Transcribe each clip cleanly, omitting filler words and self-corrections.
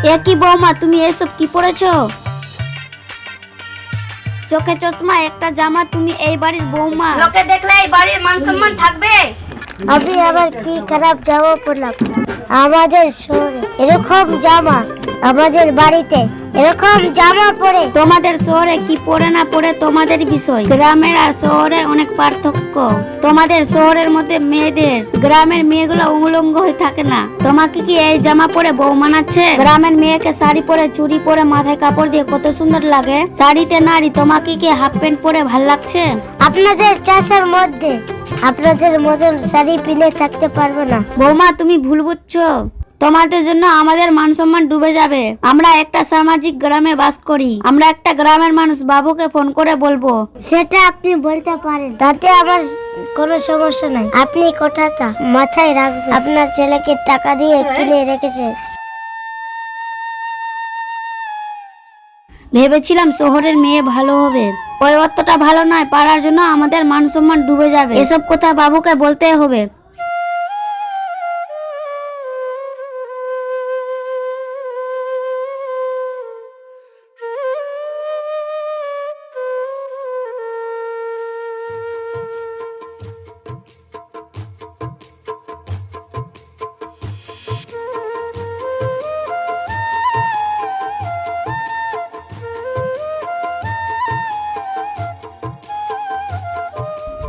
এ কি বৌমা, তুমি এসব কি পরেছো? চোখে চশমা, একটা জামা, তুমি এই বাড়ির বৌমা। লোকে দেখলে এই বাড়ির মান সম্মান থাকবে? আমি আবার কি খারাপ জামা পরলাম? আমাদের শহরে এরকম জামা, আমাদের বাড়িতে এরকম জামা পরে। তোমাদের শহরে কি পরে না পরে তোমাদের বিষয়। গ্রামের আর শহরের অনেক পার্থক্য। তোমাদের শহরের মধ্যে মেয়েদের, গ্রামের মেয়েগুলো উলঙ্গ হয়ে থাকে না। তোমাকে কি এই জামা পরে বউ মানাচ্ছে? গ্রামের মেয়েকে শাড়ি পরে, চুড়ি পরে, মাথায় কাপড় দিয়ে কত সুন্দর লাগে। শাড়িতে নারী, তোমাকে কি হাফ প্যান্ট পরে ভাল লাগছে? আপনাদের চাষের মধ্যে আপনাদের মতন শাড়ি পিনে থাকতে পারবো না। বৌমা, তুমি ভুল বুঝছো। তোমাদের জন্য আমাদের মান সম্মান ডুবে যাবে। আমরা একটা সামাজিক গ্রামে বাস করি। আমরা একটা গ্রামের মানুষ, বাবুকে ফোন করে বলবো। সেটা আপনি বলতে পারেন, তাতে আমার কোনো সমস্যা নাই। আপনি কথাটা মাথায় রাখবেন। আপনার ছেলেকে টাকা দিয়ে কিনে রেখেছে। ভেবেছিলাম শহরের মেয়ে ভালো হবে, ওই অতটা ভালো নয়। পারার জন্য আমাদের মান সম্মান ডুবে যাবে। এসব কথা বাবুকে বলতে হবে।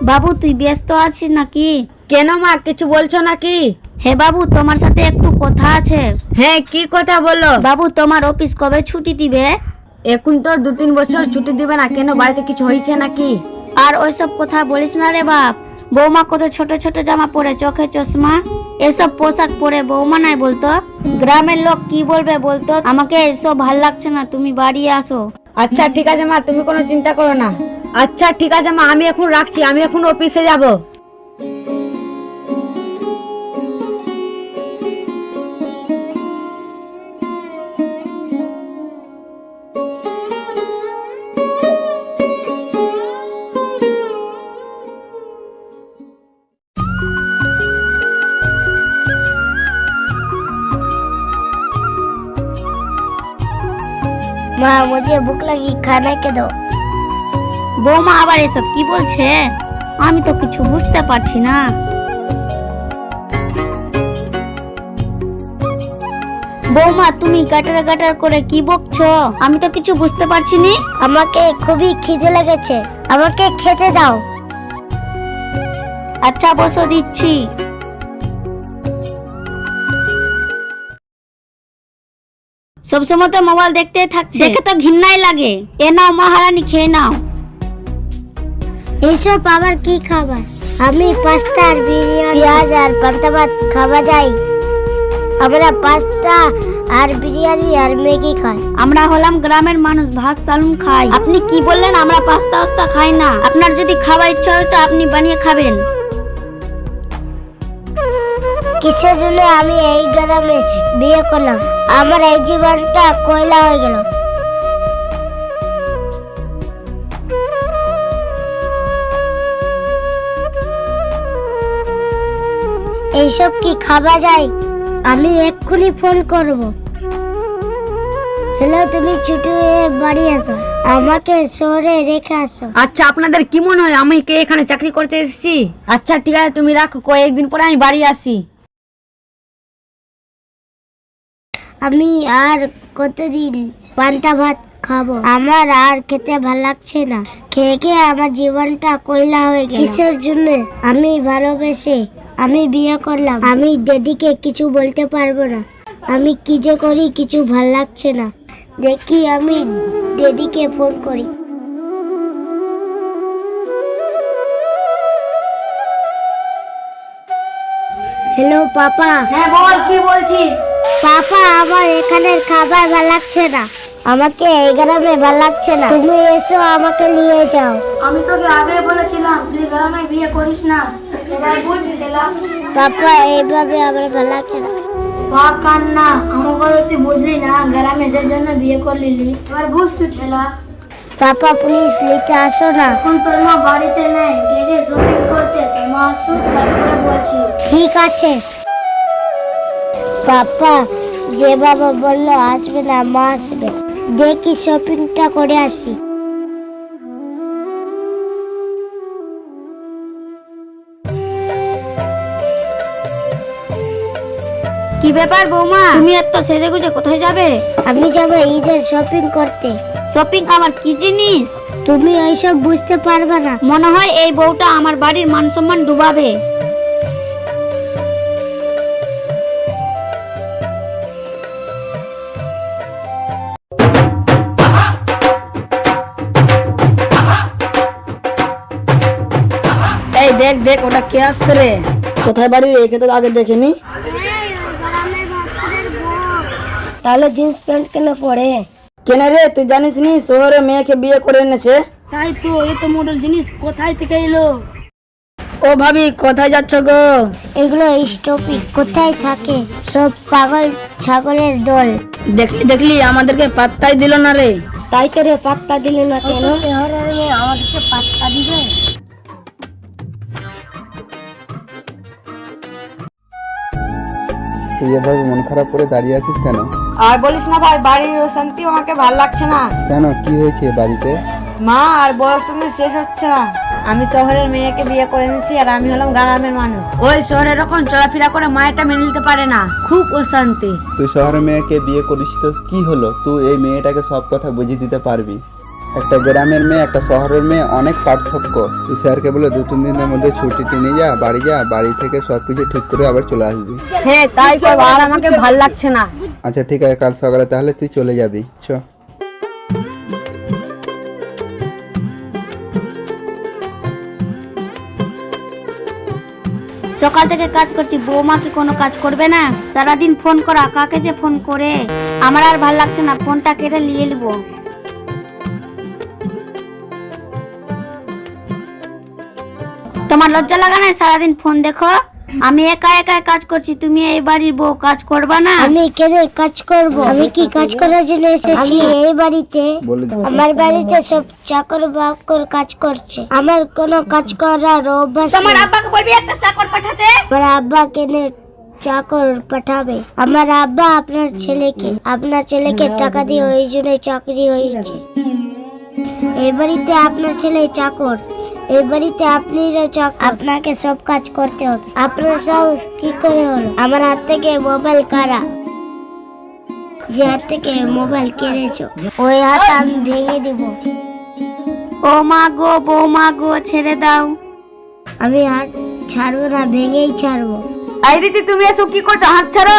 বাবু, তুই ব্যস্ত আছিস নাকি? কেন মা, কিছু বলছো নাকি? হে বাবু, তোমার সাথে একটু কথা আছে। হ্যাঁ, কি কথা বলো? বাবু, তোমার অফিস কবে ছুটি দিবে? এখন তো 2-3 বছর ছুটি দিবে না। কেন, বাড়িতে কিছু হয়েছে নাকি? আর ওইসব কথা বলিস না রে বাপ। বৌমা কত ছোট ছোট জামা পরে, চোখে চশমা, এসব পোশাক পরে বৌমা নাই বলতো? গ্রামের লোক কি বলবে বলতো? আমাকে এসব ভাল লাগছে না, তুমি বাড়ি আসো। আচ্ছা ঠিক আছে মা, তুমি কোনো চিন্তা করো না। আচ্ছা ঠিক আছে মা, আমি এখন রাখছি। আমি এখন অফিসে যাব। माँ मुझे भूख लगी, खाने के दो। বৌমা আবার এসব কি বলছে? আমি তো কিছু বুঝতে পারছি না। বৌমা, তুমি গাটার গাটার করে কি বকছো? আমি তো কিছু বুঝতে পারছি নি। আমাকে খুবই খিদে লেগেছে, আমাকে খেতে দাও। আচ্ছা বসো, দিচ্ছি। সবসময় তো মোবাইল দেখতে থাকছে, দেখে তো ঘৃণাই লাগে। এ নাও মহারানী, খেয়ে নাও। এইসব আবার কি খাবার? আমি পাস্তা আর বিরিয়ানি, পেঁয়াজ আর পান্তা ভাত খাওয়া যায়। আমরা পাস্তা আর বিরিয়ানি আর ম্যাগি খাই। আমরা হলাম গ্রামের মানুষ, ভাত চালুন খাই। আপনি কি বললেন? আমরা পাস্তা ওস্তা খাই না। আপনার যদি খাওয়ার ইচ্ছা হয় তো আপনি বানিয়ে খাবেন। কিসের জন্য আমি এই গ্রামে বিয়ে করলাম? আমার এই জীবনটা কয়লা হয়ে গেল। এইসব কি খাওয়া যায়? আমি এক্ষুনি ফোন করব। হ্যালো, তুমি ছুটি হয়ে বাড়ি আসো, আমাকে শহরে রেখে আসো। আচ্ছা, আপনাদের কি মনে হয় আমি কে এখানে চাকরি করতে এসেছি? আচ্ছা ঠিক আছে, তুমি রাখো, কয়েকদিন পরে আমি বাড়ি আসি। আমি আর কতদিন পান্তা ভাত খাবো? আমার আর খেতে ভাল লাগছে না। খেয়ে খেয়ে আমার জীবনটা কয়লা হয়ে গেল। কিসের জন্য আমি ভালোবেসে আমি বিয়ে করলাম? আমি ড্যাডিকে কিছু বলতে পারবো না। আমি কি যে করি, কিছু ভাল লাগছে না। দেখি আমি ড্যাডিকে ফোন করি। Hello papa. হ্যাঁ বল, কি বলছিস? পাপা, আমার এখানের খাবার ভাল লাগছে না। আমাকে এই গ্রামে ভাল লাগছে না। তুমি এসো, আমাকে নিয়ে যাও। আমি তোকে আগে বলেছিলাম তুই গ্রামে বিয়ে করিস না। এবার বুঝছিলাম। পাপা, এইভাবে আমার ভাল লাগছে না। বা কান্না, আমাকে তুই বুঝলি না, গ্রামে যে জন্য বিয়ে করলি। এবার বুঝ তুই ঠেলা। পাপা প্লিজ নিতে আসো না। এখন তোর মা বাড়িতে নেই, গেছে শপিং করতে। তোর মা আসুক, তারপরে বলছি। ঠিক আছে পাপা, যে বাবা বললো আসবে না, মা আসবে। দেখি শপিংটা করে আসি। কি ব্যাপার বৌমা, তুমি এত সেজে গুজে কোথায় যাবে? আমি যাবো ঈদের শপিং করতে। শপিং আবার কি জিনিস? তুমি ওইসব বুঝতে পারবে না। মনে হয় এই বউটা আমার বাড়ির মান সম্মান ডুবাবে। এই দেখ দেখ, ওটা কে আসছে রে? কোথায় বাড়ি? একে তো আগে দেখিনি। তাহলে জিন্স প্যান্ট কেন পরে? কেন রে, তুই জানিস নি শহরে মেয়েকে বিয়ে করে এনেছে? তাই তো, এই তো মডেল জিনিস কোথায় থেকে এলো? ও ভাবি, কোথায় যাচ্ছ গো? এগুলো স্টপিক কোথায় থাকে? সব পাগল ছাগলের দল। দেখলি দেখলি, আমাদেরকে পাত্তাই দিল না রে। তাই তো রে, পাত্তা দিলে না কেন? শহরের মেয়ে আমাদেরকে পাত্তা দিবে? তুই এভাবে মন খারাপ করে দাঁড়িয়ে আছিস কেন? আর বলিস না ভাই, বাড়ির শান্তি আমাকে ভালো লাগছে না। কেন, কি হয়েছে বাড়িতে? মা আর বয়স শেষ হচ্ছে না। আমি শহরের মেয়েকে বিয়ে করে নিয়েছি, আর আমি হলাম গ্রামের মানুষ। ওই শহরে এরকম চলাফেরা করে মায়েরটা মেনে নিতে পারে না, খুব অশান্তি। তুই শহরের মেয়েকে বিয়ে করিস তো কি হলো? তুই এই মেয়েটাকে সব কথা বুঝিয়ে দিতে পারবি। একটা গ্রামের মেয়ে, একটা শহরের মেয়ে, অনেক পার্থক্য। তুই স্যারকে বলে 2-3 দিনের মধ্যে ছুটিতে নিয়ে যা, বাড়ি থেকে সবকিছু ঠিক করে আবার চলে আসবি। হ্যাঁ তাই করবো, আর আমাকে ভাল লাগছে না। আচ্ছা ঠিক আছে, কাল সকালে তাহলে তুই চলে যাবি। চ। সকাল থেকে কাজ করছি, বৌমা কি কোনো কাজ করবে না? সারাদিন ফোন করা, কাকে যে ফোন করে। আমার আর ভাল লাগছে না, ফোনটা কেটে নিয়ে নিব। তোমার লজ্জা লাগা নাই সারাদিন ফোন দেখো? আমি একা একা কাজ করছি, তুমি এই বাড়ির বউ, কাজ করবা না? আমি কেন কাজ করব? আমি কি কাজ করার জন্য এসেছি এই বাড়িতে? বলে দে। আমার বাড়িতে সব চাকর বাকর কাজ করছে, আমার কোনো কাজ করার অভ্যাস তোমার নেই। আব্বাকে বলবি একটা চাকর পাঠাতে। আমার আব্বা কেন চাকর পাঠাবে? আমার আব্বা আপনার ছেলেকে টাকা দিয়ে ওই জন্য চাকরি হয়েছে। এই বাড়িতে আপনার ছেলে চাকর, এই বাড়িতে আপনাকে সব কাজ করতে হবে। আপনার সব কি করে হলো? আমার হাত থেকে মোবাইল কারা? যে হাত থেকে মোবাইল কেড়েছো, ওই হাত আমি ভেঙে দিব। ও মা গো, বৌমা গো, ছেড়ে দাও। আমি হাত ছাড়বো না, ভেঙেই ছাড়বো। এই রীতি, তুমি এসব কি করছো? হাত ছাড়ো।